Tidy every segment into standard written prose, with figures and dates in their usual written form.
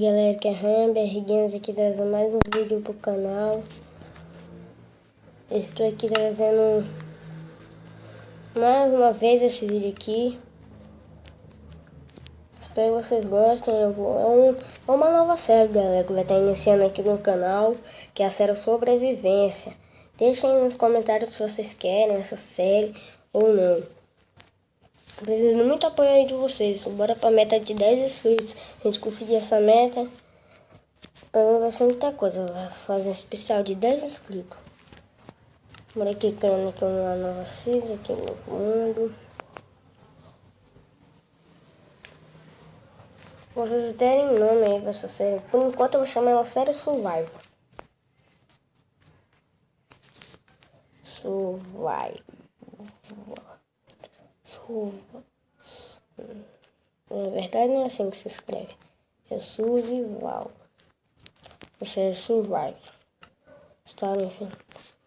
aí galera, que é Hamber Games aqui trazendo mais um vídeo pro canal. Estou aqui trazendo mais uma vez esse vídeo aqui. Espero que vocês gostem. É uma nova série, galera, que vai estar iniciando aqui no canal, que é a série Sobrevivência. Deixem aí nos comentários se vocês querem essa série ou não. Preciso muito apoio aí de vocês. Bora pra meta de 10 inscritos. Se a gente conseguir essa meta, pra mim vai ser muita coisa. Vai fazer um especial de 10 inscritos. Bora clicando aqui uma nova season, aqui no mundo. Vocês derem nome aí pra essa série. Por enquanto eu vou chamar ela série Survival. Na verdade não é assim que se escreve. É Survival. Você é Survival. Está no fim.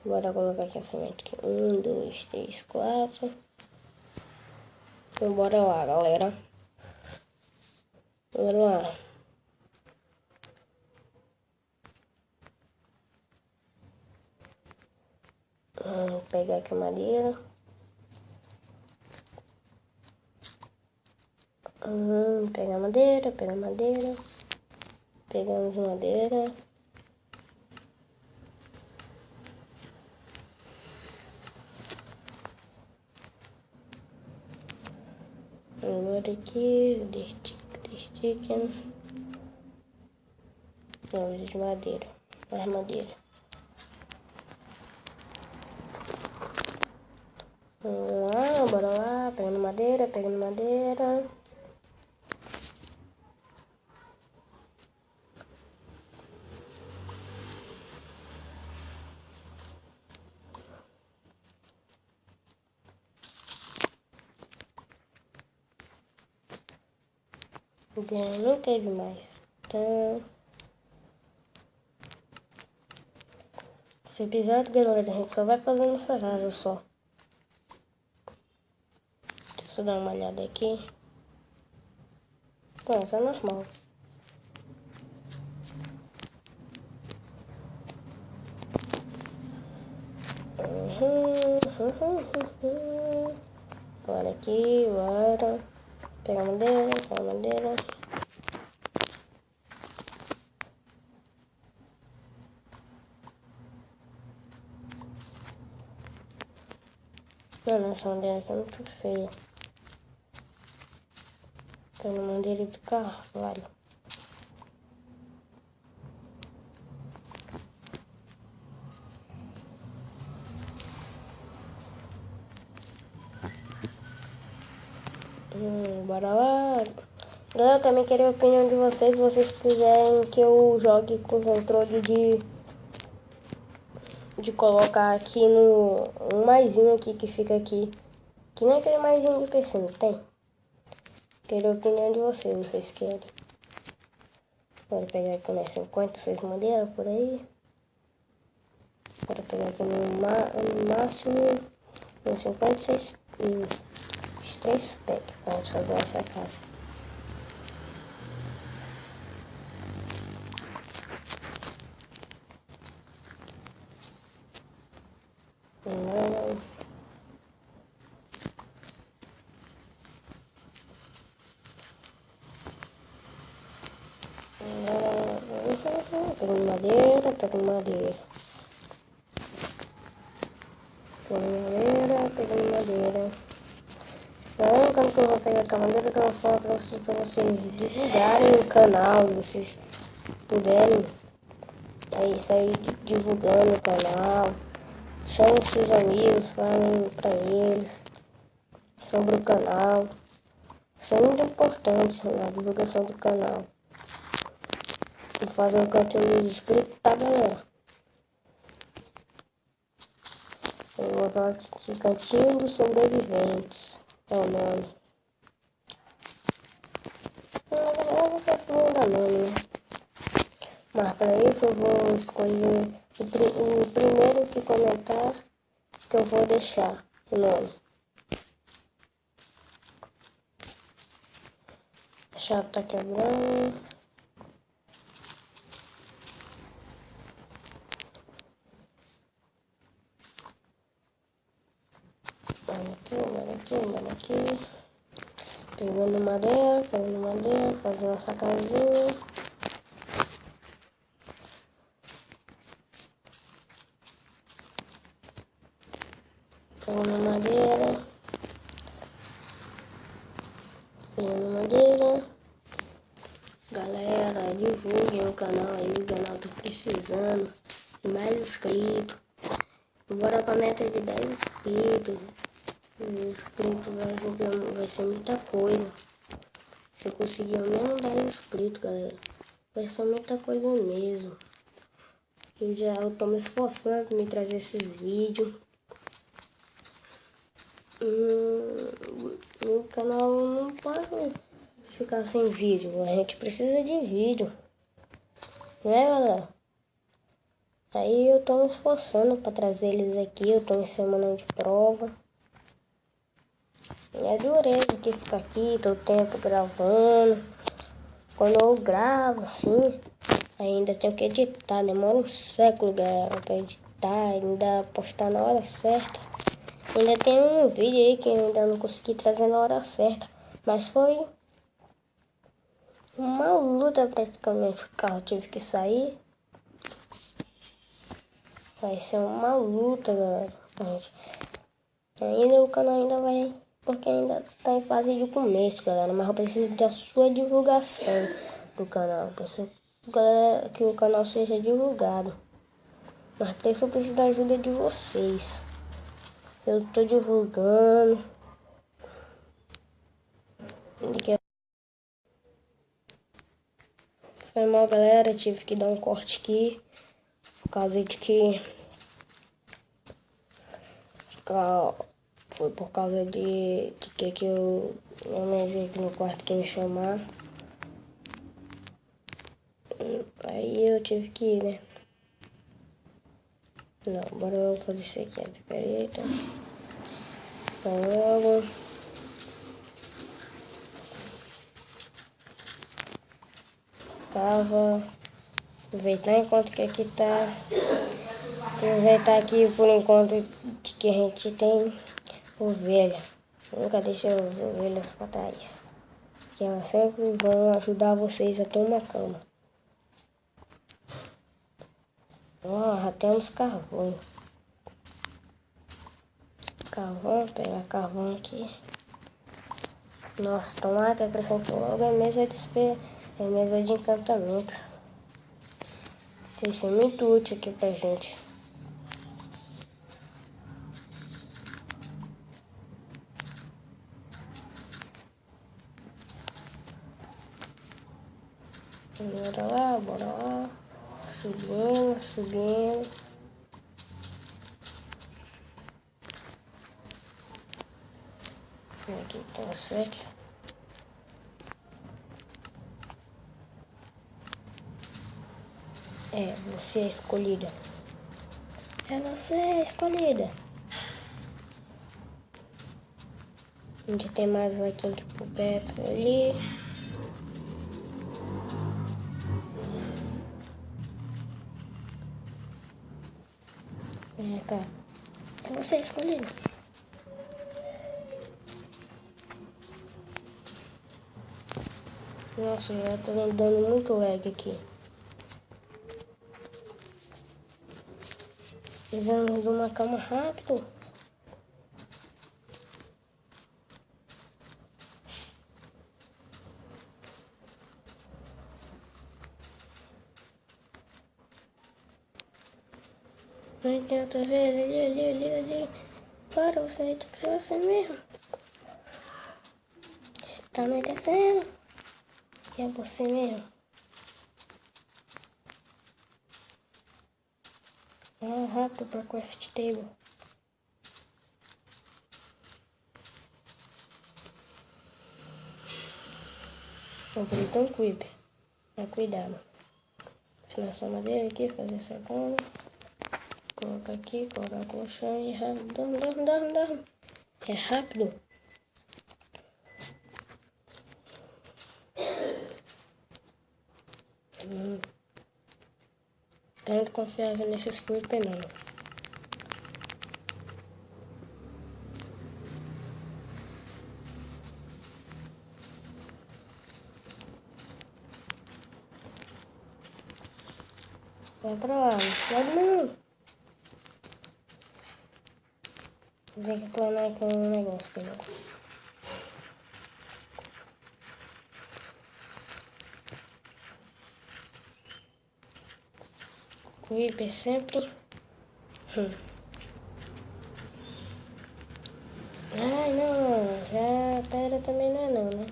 Bora colocar aqui a semente aqui. 1, 2, 3, 4. Então bora lá, galera. Bora lá. Vou pegar aqui a madeira. Pegar madeira, pegar madeira. Pegamos madeira. Agora aqui, destiquem. Vamos de madeira. Mais madeira. Vamos lá, bora lá. Pegando madeira, pegando madeira. Não teve mais. Então, esse episódio, galera, a gente só vai fazendo essa casa só. Deixa eu dar uma olhada aqui. Não, tá normal. Bora aqui, bora. Pegar madeira, pegar madeira. Mano, essa madeira aqui é muito feia. Pega madeira de carvalho. Bora lá. Galera, eu também queria a opinião de vocês. Se vocês quiserem que eu jogue com controle de colocar aqui no um maisinho aqui que fica aqui, que nem aquele maisinho de PC, não tem? Queria a opinião de vocês querem. Bora pegar aqui umas 56 madeiras por aí. Bora pegar aqui no máximo uns 56 uns 3 packs pra gente fazer essa casa. Pegando madeira, pegando madeira. Pegando madeira, pegando madeira. Então, quando que eu vou pegar a madeira, que eu vou falar pra vocês divulgarem o canal, vocês puderem aí sair divulgando o canal. Chame seus amigos, falem pra eles sobre o canal. Isso é muito importante na divulgação do canal. Vou fazer um cantinho dos inscritos, tá, galera? Eu vou colocar aqui Cantinho dos Sobreviventes. É o nome. Na verdade, vocês vão dar nome, né? Mas para isso eu vou escolher o primeiro que comentar, que eu vou deixar o nome. A chave tá quebrando. Mano aqui. Pegando madeira, fazendo nossa casinha. Pegando madeira. Galera, divulguem o canal aí, o canal tá precisando de mais inscritos. Bora pra meta de 10 inscritos. 10 inscritos vai ser muita coisa. Se eu conseguir ao menos 10 inscritos, galera, vai ser muita coisa mesmo. Eu tô me esforçando pra me trazer esses vídeos. O canal não pode ficar sem vídeo. A gente precisa de vídeo. Né, galera? Aí eu tô me esforçando pra trazer eles aqui. Eu tô em semana de prova. E é dureza que ficar aqui todo tempo gravando. Quando eu gravo assim, ainda tenho que editar. Demora um século, galera, pra editar. Ainda postar na hora certa. Ainda tem um vídeo aí que eu ainda não consegui trazer na hora certa. Mas foi uma luta praticamente. O carro tive que sair. Vai ser uma luta, galera. Ainda o canal ainda vai, porque ainda tá em fase de começo, galera. Mas eu preciso da sua divulgação do canal. Eu preciso, galera, que o canal seja divulgado. Mas eu preciso da ajuda de vocês. Eu tô divulgando. Foi mal, galera. Tive que dar um corte aqui. Por causa de que... Foi por causa de que eu me vi aqui no quarto que me chamar. Aí eu tive que ir, né? Não, bora eu fazer isso aqui. A picareta. Logo. Tava. Aproveitar enquanto que aqui tá. Aproveitar aqui por enquanto que a gente tem ovelha. Nunca deixa as ovelhas para trás. Que elas sempre vão ajudar vocês a ter uma cama. Ó, já temos carvão. Pegar carvão aqui. Nossa, tomara que acrescentou logo a mesa de espelho. É mesa de encantamento. Vai ser muito útil aqui pra gente. Bora lá. Subindo. Aqui tá certo. É, você é escolhida. É você a escolhida. Onde tem mais vaquinha aqui por perto ali. Vem cá. É você a escolhida. Nossa, já tá dando muito lag aqui. Precisamos de uma cama rápido. Não tem outra vez. Ali. Para, você tem que ser você mesmo. Está anoitecendo. E é você mesmo. Rápido para craft table. Vou abrir um cube. Mas cuidado. Tirar essa madeira aqui, fazer essa cama. Colocar aqui, colocar colchão e rápido. Dorme. É rápido. Tanto confiável nesses creeper não. Vai pra lá. Não. Tem que planar aqui um negócio aqui. Creeper sempre. Ai, não. Já pedra também não é não, né?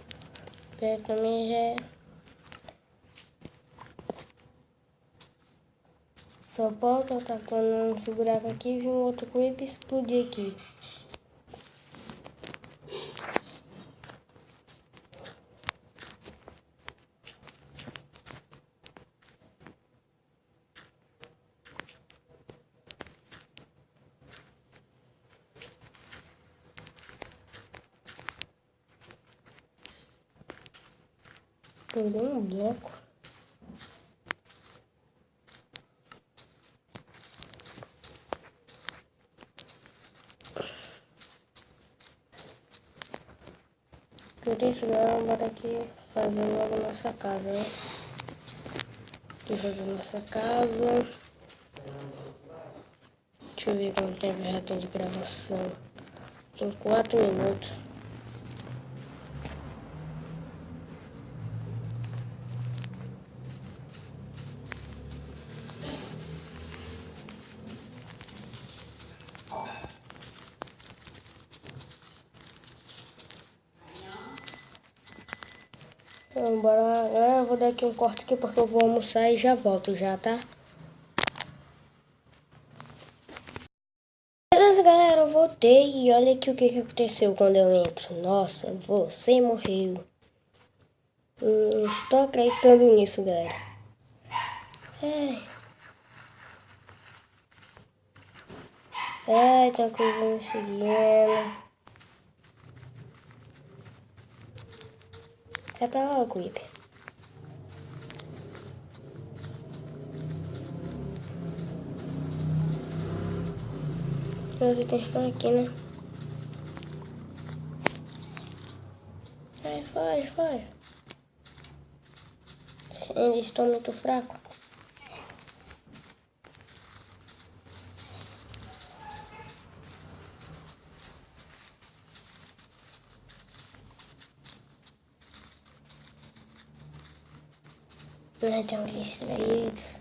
Pedra também já é. Só pode eu tacando esse buraco aqui e vir um outro creeper explodir aqui. Peguei um bloco. Por isso não, bora aqui fazer logo nossa casa, né? Aqui fazer nossa casa. Deixa eu ver quanto tempo já tem de gravação. Tem 4 minutos. Então, bora lá. Agora eu vou dar aqui um corte aqui porque eu vou almoçar e já volto já, tá? Beleza, galera, eu voltei e olha aqui o que aconteceu quando eu entro. Nossa, você morreu. Estou acreditando nisso, galera. Ai, tem uma coisa me seguindo. Vai pra lá, Creeper. Mas tem que ficar aqui, né? Ai, vai. Eles estão muito fracos. Ai, tem uns distraídos.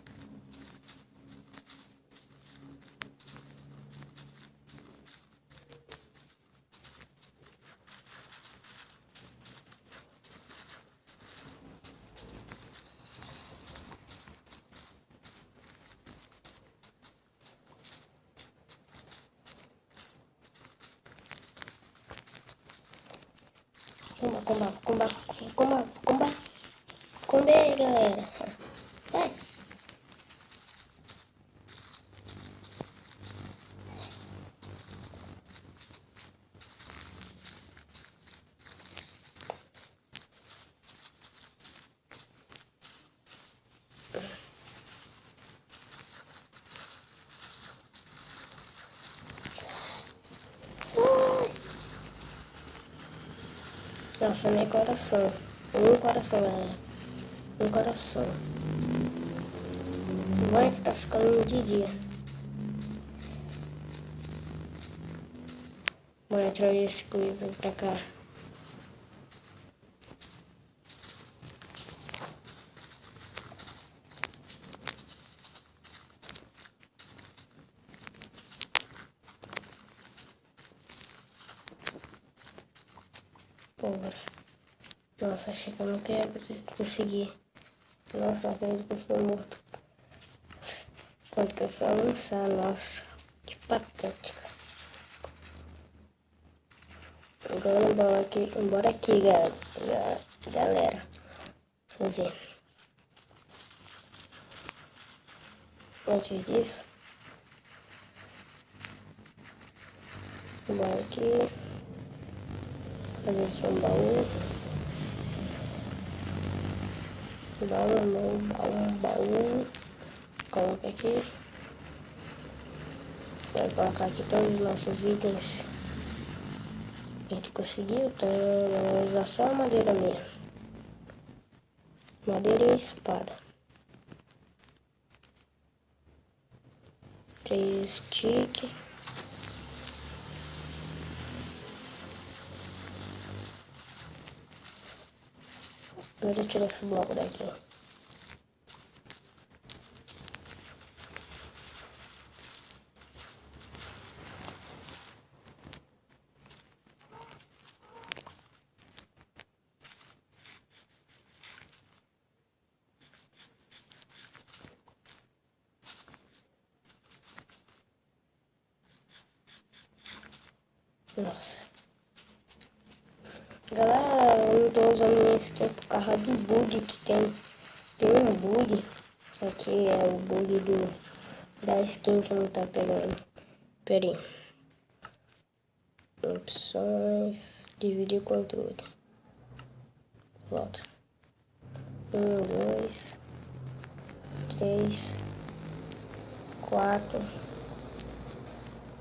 Comba aí, galera. Vai. Sai. Nossa, meu coração. Um coração, galera. Um coração. Vai que tá ficando de dia. Bora trazer esse creeper pra cá. Bora. Nossa, achei que eu não queria conseguir. Nossa, acredito que eu fui morto. Quando que eu fui almoçar, nossa. Que patético. Agora bora aqui, galera. Fazer. Antes disso, bora aqui. Fazer um baú. Baú. Coloca aqui. Vai colocar aqui todos os nossos itens que a gente conseguiu. Então, vou usar só a madeira mesmo. Madeira e espada. 3 stick. Agora eu tiro esse bloco daqui. Nossa. Galera, eu não tô usando minha skin por causa do bug que tem. Tem um bug. Aqui é o bug da skin que não tá pegando. Pera aí. Opções. Dividir controle. Volta. 1, 2, 3, 4,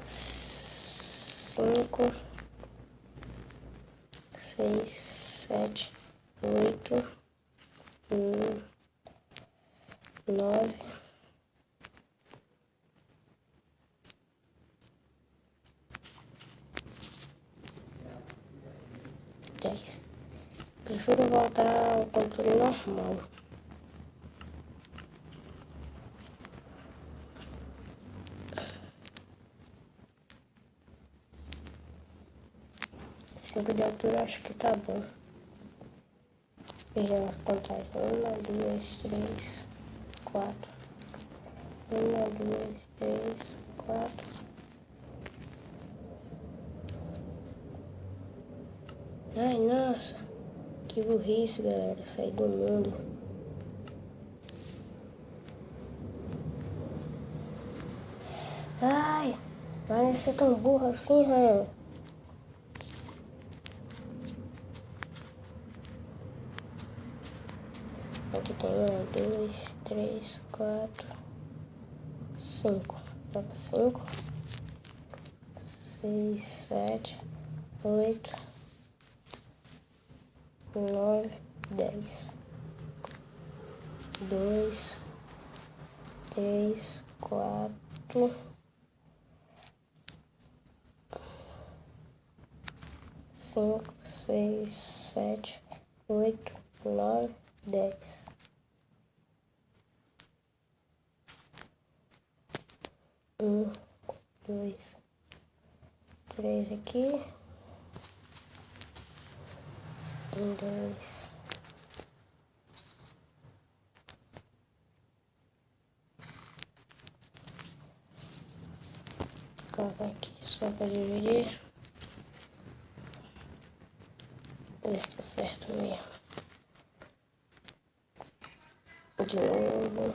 5, 6, 7, 8, 9, 10. Prefiro voltar ao controle normal. Cinco de altura acho que tá bom. Veja as contagens. 1, 2, 3, 4. 1, 2, 3, 4. Ai, nossa. Que burrice, galera. Sair do mundo. Ai, mas você é tão burro assim, Ryan. Aqui tem 1, 2, 3, 4, 5. 5, 6, 7, 8, 9, 10. 2, 3, 4, 5, 6, 7, 8, 9, 10. 1, 2, 3 aqui. 1, 2. Colocar aqui só para dividir. Ver se tá certo mesmo. De novo.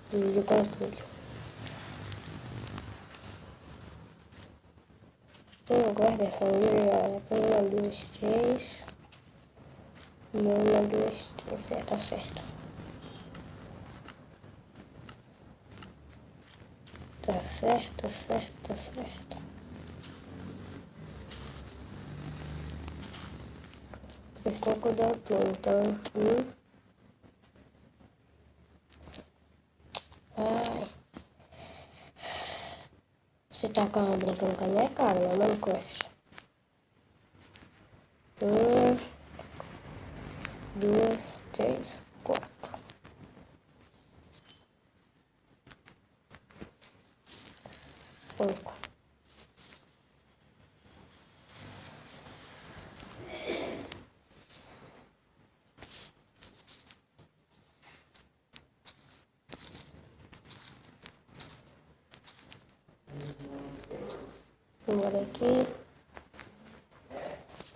Dividir com tudo. Eu guardo essa unha. 1, 2, 3. 1, 2, 3. É, tá certo. Tá certo, tá certo, tá certo. Esse não cuidou tudo, então aqui. Ai. Você tá brincando com a minha cara, né, Minecraft? 1, 2, 3, 4. 5. Bora aqui.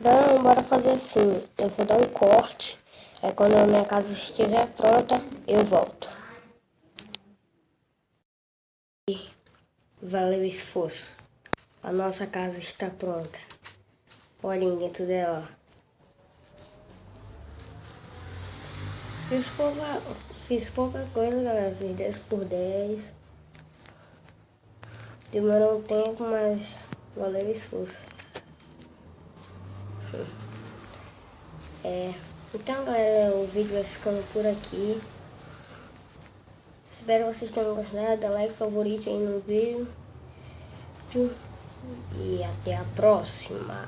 Não, bora fazer assim. Eu vou dar um corte. Aí quando a minha casa estiver pronta, eu volto. Valeu o esforço. A nossa casa está pronta. Olhem dentro dela. Fiz pouca coisa, galera. Fiz 10 por 10. Demorou um tempo, mas valeu o esforço. Então, galera, o vídeo vai ficando por aqui. Espero que vocês tenham gostado. Dá like, favorito aí no vídeo. E até a próxima.